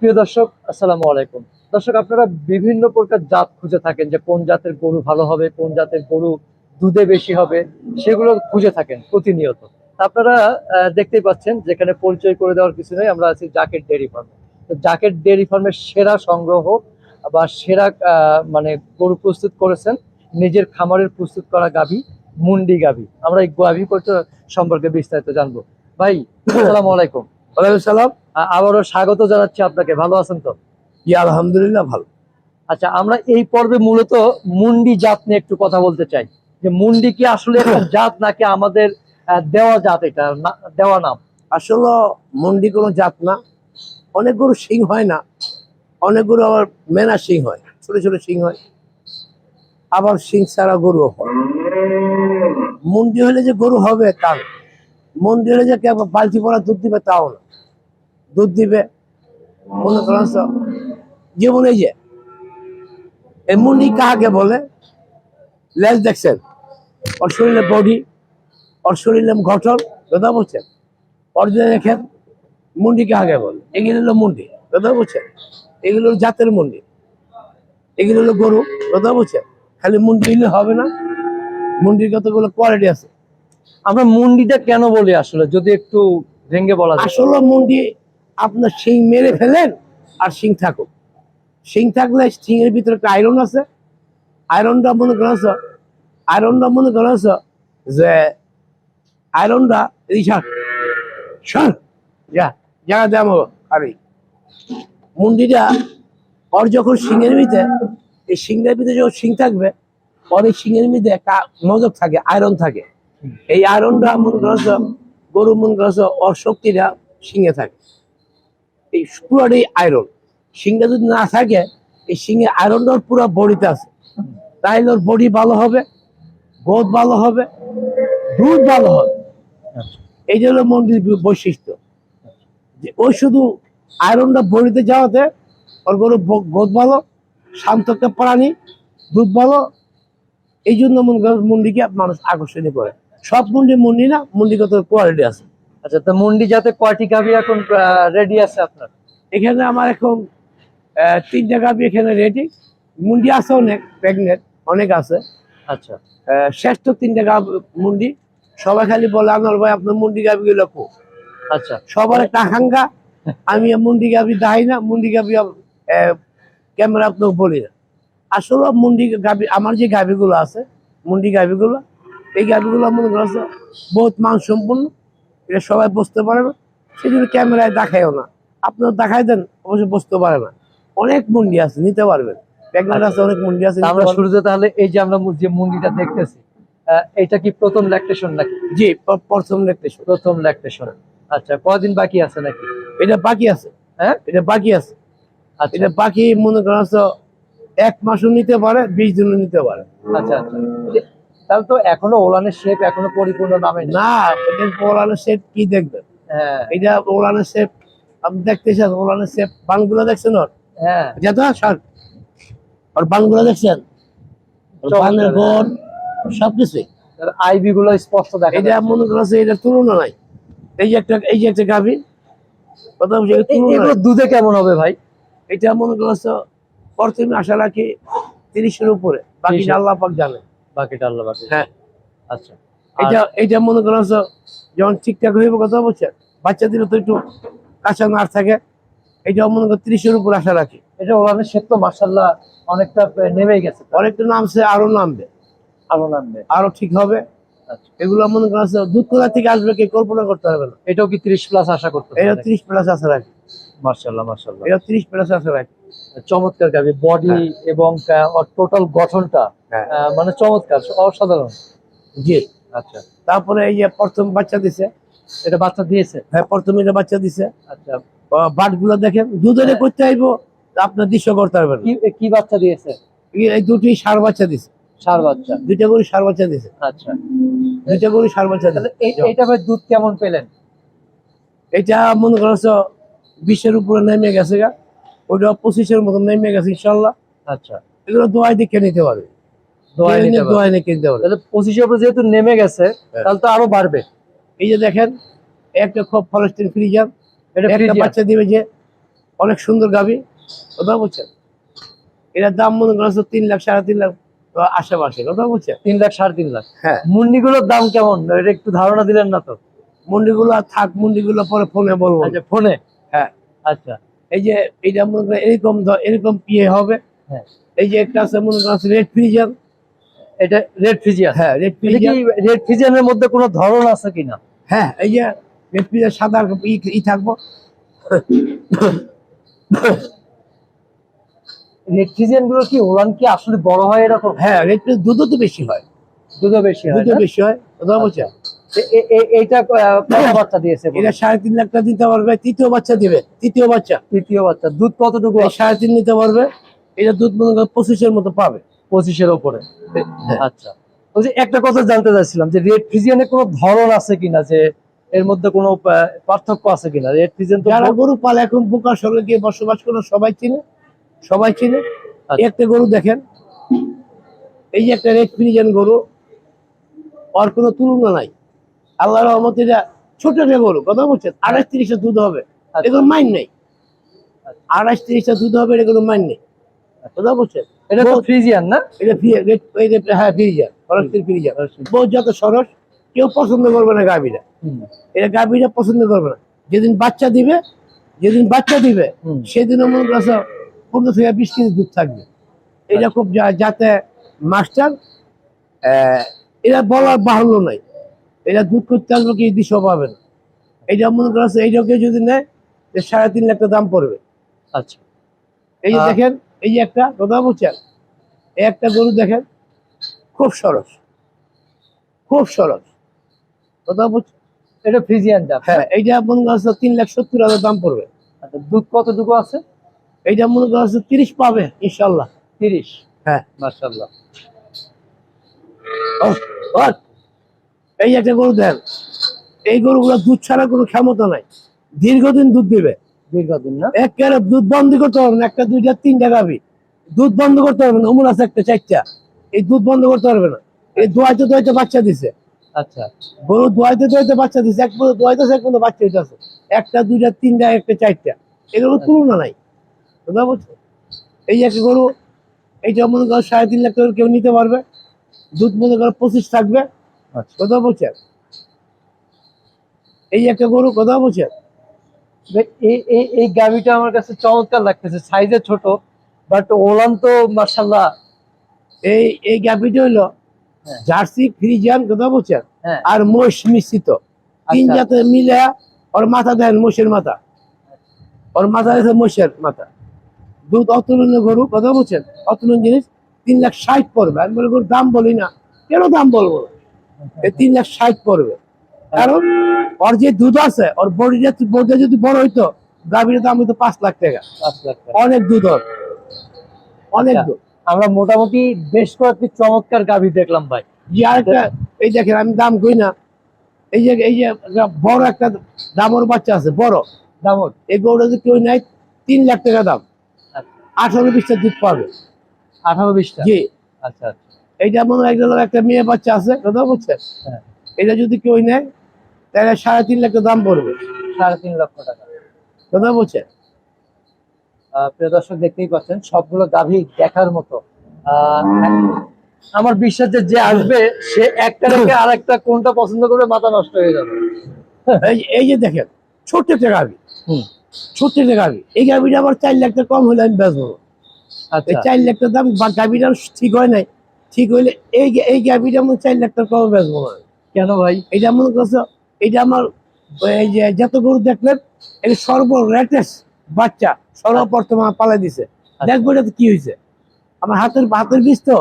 প্রিয় দর্শক, আসসালামু আলাইকুম। দর্শক, আপনারা বিভিন্ন প্রকার জাত খুঁজে থাকেন যে কোন জাতের গরু ভালো হবে, কোন জাতের গরু দুধে বেশি হবে, সেগুলো খুঁজে থাকেন প্রতিনিয়ত। আপনারা দেখতেই পাচ্ছেন, যেখানে পরিচয় করে দেওয়ার কিছু নেই, আমরা আছি জাকের ডেয়ারি ফার্মে। তো জাকের ডেয়ারি ফার্মের সেরা সংগ্রহ বা সেরা মানে গরু প্রস্তুত করেছেন নিজের খামারের প্রস্তুত করা গাভী, মুন্ডি গাভী। আমরা এই গাভী সম্পর্কে বিস্তারিত জানবো। ভাই, আসসালামু আলাইকুম। ওয়ালাইকুম সালাম। আবারও স্বাগত জানাচ্ছি আপনাকে। ভালো আছেন তো? আলহামদুলিল্লাহ ভালো। আচ্ছা, আমরা এই পর্বে মূলত মুন্ডি জাত নিয়ে একটু কথা বলতে চাই, যে মুন্ডি কি আসলে একটা জাত নাকি আমাদের দেওয়া জাত? এটা দেওয়া নাম? আসলে মন্ডি কোনো জাত না। অনেক গরু শিং হয় না, অনেক গরু আবার মেনা শিং হয়, ছোট ছোট শিং হয়, আবার শিং ছাড়া গরু হয়। মন্ডি হলে যে গরু হবে তা না। মন্ডি হলে যে কেবল বালতি পরা দুধ দিবে তাও না। দুধ দিবে মনে করেন যেমন এই যে এই মুন্ডি কাহাকে বলে, লেজ দেখছেন, ওর শরীরে বডি, ওর শরীরে গঠন, কথা বলছেন, অরিজিনাল দেখেন মুন্ডি কাহাকে বলে। এগুলো হলো মুন্ডি, কথা বলছেন। এগুলো হলো জাতের মুন্ডি, এগুলো হলো গরু, কথা বলছেন। খালি মুন্ডি হলে হবে না, মুন্ডির কতগুলো কোয়ালিটি আছে। আমরা মুন্ডিটা কেন বলি আসলে, যদি একটু ভেঙে বলা যায়? আসলে মুন্ডি আপনার শিং মেরে ফেলেন আর শিং থাকুক। শিং থাকলে শিংয়ের ভিতরে একটা আয়রন আছে। আয়রনটা মনে করেছ, আয়রনটা মনে করেছ যে আয়রনটা রিসার্ট সর যা জায়গা দাম আরে মুন্ডিটা ওর যখন শিংয়ের ভিতরে, এই শিংয়ের ভিতরে যখন শিং থাকবে, পরে শিংয়ের মধ্যে একটা মজক থাকে, আয়রন থাকে। এই আয়রনটা মনে করছ গরু মনে করছ ওর শক্তিটা শিঙে থাকে। এই পুরাটাই আয়রন। শিংটা যদি না থাকে, এই শিঙে আয়রনটা ওর পুরো বডিতে আছে, তাইলে ওর বডি ভালো হবে, গ্রোথ ভালো হবে, দুধ ভালো হবে। এই যে হলো মন্ডির বৈশিষ্ট্য, যে ওই শুধু আয়রনটা বডিতে যাওয়াতে ওর গরু গ্রোথ ভালো, শান্ত একটা প্রাণী, দুধ ভালো। এই জন্য মুন্ডিকে মানুষ আকর্ষণীয় করে। সব মুন্ডি না, মুন্ডিগত কোয়ালিটি আছে। আচ্ছা, তো মুন্ডি জাতে কয়টি গাভী এখন রেডি আছে আপনার? এখানে আমার এখন 3টা গাভী এখানে রেডি। মুন্ডি আছে অনেক, প্রেগনেন্ট অনেক আছে। আচ্ছা, শ্রেষ্ঠ 3টা মুন্ডি। সবাই খালি বলে আনোয়ার ভাই আপনার মুন্ডি গাভী গুলো কো। আচ্ছা, সবার একটা আকাঙ্ক্ষা, আমি মুন্ডি গাভী দাই না, মুন্ডি গাভী ক্যামেরা আপনাকে বলি না। আসলে মুন্ডি গাভী, আমার যে গাভীগুলো আছে, মুন্ডি গাভীগুলো, এই গাভীগুলো মনে করছে বহুত মান সম্পূর্ণ। এটা সবাই বুঝতে পারে না, সেজন্য ক্যামেরায় দেখায়ও না। আপনার দেখাই দেন, অবশ্যই বুঝতে পারে না। অনেক মুন্ডি আছে, নিতে পারবেন। প্রেগনেন্ট আছে, অনেক মুন্ডি আছে। আমরা শুরুতে তাহলে এই যে আমরা যে মুন্ডিটা দেখতেছি, এটা কি প্রথম ল্যাকটেশন নাকি? জি, প্রথম ল্যাকটেশন। প্রথম ল্যাকটেশন। আচ্ছা, কয়দিন বাকি আছে নাকি? এটা বাকি আছে, হ্যাঁ এটা বাকি আছে। আচ্ছা, এটা বাকি মনে করেন 1 মাসও নিতে পারে, 20 দিনও নিতে পারে। আচ্ছা আচ্ছা। তাহলে তো এখনো ওলানের শেপ এখনো পরিপূর্ণ নামে না, এটা ওলানের শেপ কি দেখবেন? হ্যাঁ এটা ওলানের শেপ আপনি দেখতেছেন, ওলানের শেপ বানগুলো দেখছেন ওর? হ্যাঁ, যেটা সর ওর বানগুলো দেখছেন, ওর বানের গোড় সবকিছুই। আইবি গুলো স্পষ্ট দেখা এটা যাচ্ছে। মনে করছে এটা তুলনা নাই। এই যে একটা গাভী, কথা বলছি, এটা তুলনা এগুলো নাই। দুধে কেমন হবে ভাই? এটা মনে করছে প্রথমে আশা রাখি 30-এর উপরে, বাকি 30 আল্লাহ পাক জানে। বাকিটা আল্লাহ বাকি। হ্যাঁ, আচ্ছা, এটা মনে করছে যখন ঠিকঠাক হইব, কথা বলছেন, বাচ্চা দিলে তো একটু কাঁচা নাড় থাকে। এটাও মনে কর 30-এর উপরে আশা রাখি। এটা ওলানের শেপ তো মাশাআল্লাহ অনেকটা নেমে গেছে। অনেকটা নামছে, আরো নামবে, আরো নামবে। আরো ঠিক হবে। আচ্ছা, এগুলো মনে করছে দুধ কোথা থেকে আসবে কে কল্পনা করতে হবে না। এটাও কি 30+ আশা করতে? এটা 30+ আশা রাখি। মাশাআল্লাহ মাশাআল্লাহ, এটা 30+ আশা রাখি। চমৎকার গাভী, বডি এবং টোটাল গঠনটা হ্যাঁ। মানে চমৎকার, অসাধারণ। জি। আচ্ছা, তারপরে এই যে প্রথম বাচ্চা দিছে, এটা বাচ্চা দিয়েছে? হ্যাঁ প্রথমে এটা বাচ্চা দিছে। আচ্টা, বাট গুলো দেখেন, দুধের করতে আইব, আপনার দৃশ্য করতে পারবেন। কি বাচ্চা দিয়েছে? এই দুটি ষাঁড় বাচ্চা দিছে, ষাঁড় বাচ্চা। 2টা গরু ষাঁড় বাচ্চা দিছে। আচ্ছা, 2টা গরু ষাঁড় বাচ্চা দিছে। এইটা ভাই দুধ কেমন পেলেন? এটা মনে করছো 20-এর উপরে নেমে গেছে গা, ওইটা 25-এর মতো নেমে গেছে ইনশাল্লাহ। আচ্ছা, এগুলো দোয়াই দেখে নিতে পারবে, দোয়াই দেখে নিতে পারবে। তাহলে 25-এর উপরে যেহেতু নেমে গেছে, তাহলে তো আরো বাড়বে। এই যে দেখেন, একটা খুব ফলস্টিন ফ্রিজার, এটা একটা বাচ্চা দিবে যে অনেক সুন্দর গাভী, কথা বলছেন। এটার দাম মনে করেন 3 লাখ 3.5 লাখ আশেপাশে, কথা বলছেন। 3 লাখ 3.5 লাখ। হ্যাঁ, মুন্ডিগুলোর দাম কেমন, এটা একটু ধারণা দিলেন না তো? মন্ডিগুলো আর থাক, মন্ডিগুলো পরে ফোনে বলবো। আচ্ছা, ফোনে। হ্যাঁ, আচ্ছা। এই যে এইটা মনে করেন এরকম এরকম পিয়ে হবে। হ্যাঁ, এই যে একটা আছে মনে করেন রেড ফ্রিজার, এটা রেড ফিজিয়ান। হ্যাঁ রেড এটা কি ফ্রিজার। রেড ফিজিয়ানের মধ্যে কোনো ধরন আছে কিনা? হ্যাঁ, এই যে রেড ফ্রিজার সাদা ই থাকবো। রেড ফিজিয়ান গুলো কি ওলান কি আসলে বড় হয় এরকম? হ্যাঁ, রেড ফ্রিজার দুধও তো বেশি হয়, দুধও বেশি হয় দুধও না? বেশি হয়, কথা বলছেন। এইটা কত বাচ্চা দিয়েছে বলুন? এটা 3.5 লাখ টাকা দিতে পারবে, তৃতীয় বাচ্চা দিবে, তৃতীয় বাচ্চা। তৃতীয় বাচ্চা। দুধ কতটুকু? 3.5 নিতে পারবে। এটা দুধ মনে করেন 25-এর মতো পাবে। 25-এর উপরে। আচ্ছা, ওই যে একটা কথা জানতে চাচ্ছিলাম যে রেড ফিজিয়ানের কোনো ধরন আছে কিনা, যে এর মধ্যে কোনো পার্থক্য আছে কিনা? রেড ফিজিয়ান তো যারা গরু পালে এখন বোকার সঙ্গে গিয়ে বসবাস করে সবাই চিনে, সবাই চিনে। আচ্ছা। একটা গরু দেখেন, এই যে একটা রেড ফ্রিজিয়ান গরু, আর কোনো তুলনা নাই। আল্লাহর রহমতে এটা ছোট একটা গরু, কথা বলছেন। 28-30 দুধ হবে, এগুলো মাইন নেই। 28-30 দুধ হবে, এগুলো মাইন নেই, কথা বলছেন। এটা তো ফ্রিজিয়ান না? এটা হ্যাঁ ফ্রিজিয়ান, ফরেস্টের ফ্রিজিয়ান। বহুত যত সরস, কেউ পছন্দ করবে না গাভীরা। এটা গাভীরা পছন্দ করবে না। যেদিন বাচ্চা দিবে, যেদিন বাচ্চা দিবে সেদিন মনে করছে 15 থেকে 20 কেজি দুধ থাকবে। এটা খুব যাতে মাস্টার, এটা বলার বাহুল্য নাই। এটা দুধ করতে আসবে কি দিশ পাবে না। এটা মনে করছে এইটাকে যদি নেয় 3.5 লাখ টাকা দাম পড়বে। আচ্ছা। এই যে দেখেন, এই যে একটা, কথা বলছেন, এই একটা গরু দেখেন, খুব সরস, খুব সরস, কথা বলছেন। এটা ফ্রিজিয়ান জাত। হ্যাঁ, এইটা মনে করছে 3,70,000 দাম পড়বে। আচ্ছা, দুধ কতটুকু আছে? এইটা মনে করছে 30 পাবে ইনশাল্লাহ। 30। হ্যাঁ, মাশাআল্লাহ। ও, ও, এই একটা গরু দেন, এই গরুগুলো দুধ ছাড়া কোনো ক্ষমতা নাই, দীর্ঘদিন দুধ দিবে। দীর্ঘদিন না? একেবারে দুধ বন্ধ করতে পারবে না। একটা 2টা 3টা গাভী দুধ বন্ধ করতে পারবে না। অমুল আছে একটা 4টা, এই দুধ বন্ধ করতে পারবে না। এই দোয়াইতে দোয়াইতে বাচ্চা দিছে। আচ্ছা। গরু দোয়াইতে দোয়াইতে বাচ্চা দিছে, এক পর্যন্ত দোয়াইতেছে, এক পর্যন্ত বাচ্চা দিতেছে। একটা 2টা 3টা একটা 4টা, এগুলো তুলনা নাই, বুঝতে পারছো। এই একটা গরু, এইটা মনে করো 3.5 লাখ টাকা কেউ নিতে পারবে। দুধ মনে করো 25 থাকবে, আচ্ছা। কথা বলছেন। এই একটা গরু, কথা বলছেন। এই গাভিটা আমার কাছে চমৎকার লাগতেছে, সাইজে ছোট, বাট ওলান তো মাশাআল্লাহ। এই গাভিটা হইলো জার্সি ফ্রিজিয়ান, কথা বলছেন, হ্যাঁ। আর মোষ মিশ্রিত, 3 আচ্ছা। জাতের মিলে। ওর মাথা দেন মোষের মাথা, ওর মাথা আছে মোষের মাথা। দুধ অতুলনীয় গরু, কথা বলছেন, অতুলনীয় জিনিস। 3,60,000 পড়বে। আমি বলে গরুর দাম বলি না, কেন দাম বলবো না, এই 3,60,000 পড়বে। কারণ ওর যে দুধ আছে, ওর বডিটা যদি বড় হইতো, গাভীর দাম হইতো 5 লাখ টাকা। 5 লাখ টাকা। অনেক দুধ ওর, অনেক আচ্ছা, দুধ। আমরা মোটামুটি বেশ কয়েকটি চমৎকার গাভী দেখলাম ভাই। যে আরেকটা, এই দেখেন, আমি দাম কই না, এই যে একটা বড় একটা দামর বাচ্চা আছে, বড় দামর। এই গরুটা যদি কেউ নেয় 3 লাখ টাকা দাম, 18-20টা দুধ পাবে। 18-20টা? জি। আচ্ছা আচ্ছা। এইটা মনে হয় একটা মেয়ে বাচ্চা আছে, কথা বলছেন। হ্যাঁ। এটা যদি কেউ নেয় তাহলে 3.5 লাখ টাকা দাম পড়বে। 3.5 লক্ষ টাকা। কথা বলছেন। প্রিয় দর্শক, দেখতেই পাচ্ছেন সবগুলো গাভী দেখার মতো। আমার বিশ্বাস যে আসবে সে একটা রেখে আর একটা কোনটা পছন্দ করবে মাথা নষ্ট হয়ে যাবে। এই যে দেখেন, ছোট্ট একটা গাভী, ছোট্ট একটা গাভী। এই গাভীটা আবার 4 লাখ টাকা কম হলে আমি বেচবো। এই আচ্ছা। 4 লাখ টাকা দাম, বা গাভীটা ঠিক হয় নাই, ঠিক হইলে এই গাভীটা আমার 4 লাখ টাকা কম বেচবো না। কেন ভাই? এটা মনে করছো, এটা আমার এই যে যত গরু দেখলেন, এটা সর্ব লেটেস্ট বাচ্চা, সর্বপ্রথম পালাই দিছে। দেখবো এটা কি হয়েছে, আমার হাতের বীজ তো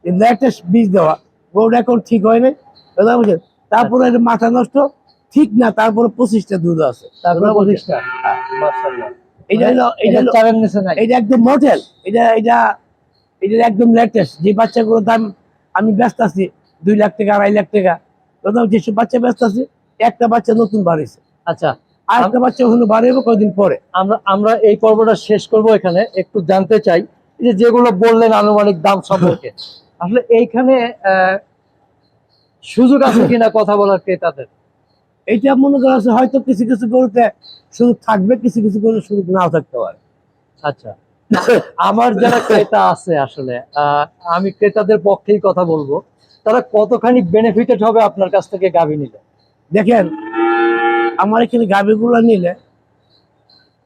লেটেস্ট বীজ দেওয়া। গরুটা এখন ঠিক হয় নাই, কথা বলছেন। তারপরে এটা মাথা নষ্ট, ঠিক না, তারপরে 25টা দুধ আছে। তারপরে 25টা? মাশাআল্লাহ। এটা হলো, এটা একদম মডেল, এটা একদম লেটেস্ট। যে বাচ্চাগুলোর দাম আমি ব্যস্ত আছি 2 লাখ টাকা 2.5 লাখ টাকা, কোথাও যেসব বাচ্চা ব্যস্ত আছে, একটা বাচ্চা নতুন বাড়িছে। আচ্ছা, আর একটা বাচ্চা ওখানে বাড়াবো কয়েকদিন পরে। আমরা এই পর্বটা শেষ করব এখানে। একটু জানতে চাই যে যেগুলো বললেন আনুমানিক দাম সম্পর্কে, আসলে এইখানে সুযোগ আছে কিনা কথা বলার ক্রেতাদের? এইটা মনে করা হয়তো কিছু কিছু গরুতে সুযোগ থাকবে, কিছু কিছু গরু সুযোগ নাও থাকতে পারে। আচ্ছা, আমার যারা ক্রেতা আছে আসলে আমি ক্রেতাদের পক্ষেই কথা বলবো, তারা কতখানি বেনিফিটেড হবে আপনার কাছ থেকে গাভী নিলে? দেখেন, আমার এখানে গাভীগুলো নিলে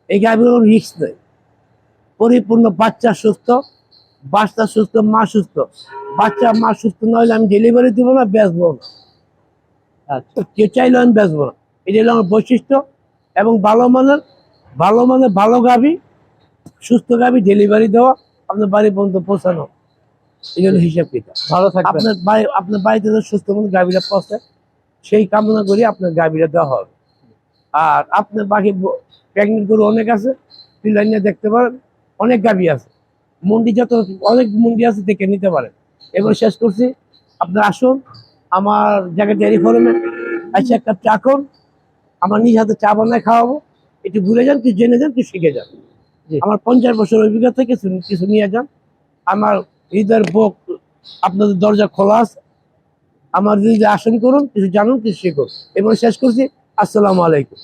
এই গাভীগুলো রিস্ক নেই। পরিপূর্ণ বাচ্চা সুস্থ, বাচ্চা সুস্থ, মা সুস্থ। বাচ্চা মা সুস্থ নইলে আমি ডেলিভারি দিব না, বেচবো না। আচ্ছা, কেউ চাইলে আমি বেচবো না। এটা হলো আমার বৈশিষ্ট্য। এবং ভালো মানের ভালো গাভী, সুস্থ গাভী ডেলিভারি দেওয়া, আপনার বাড়ি পর্যন্ত পৌঁছানো, এটা হলো হিসাব কিতাব। ভালো থাকবেন। আপনার বাড়িতে যদি সুস্থ মতো গাভীরা পৌঁছে, সেই কামনা করি আপনার গাভীরা দেওয়া হবে। আর আপনার বাকি প্রেগনেন্ট গরু অনেক আছে, পিলাই নিয়ে দেখতে পারেন, অনেক গাভী আছে। মন্ডি অনেক মন্ডি আছে, দেখে নিতে পারেন। এবার শেষ করছি, আপনার আসুন আমার জায়গা ডেয়ারি ফার্মে, আচ্ছা এক কাপ চা খান, আমার নিজ হাতে চা বানায় খাওয়াবো। একটু ঘুরে যান, কিছু জেনে যান, কিছু শিখে যান। জি। আমার 50 বছর অভিজ্ঞতা, কিছু কিছু নিয়ে যান। আমার হৃদয়ের বুক আপনাদের দরজা খোলা আছে। আমার হৃদয় আসন করুন, কিছু জানুন, কিছু শিখুন। এবার শেষ করছি, আসসালামু আলাইকুম।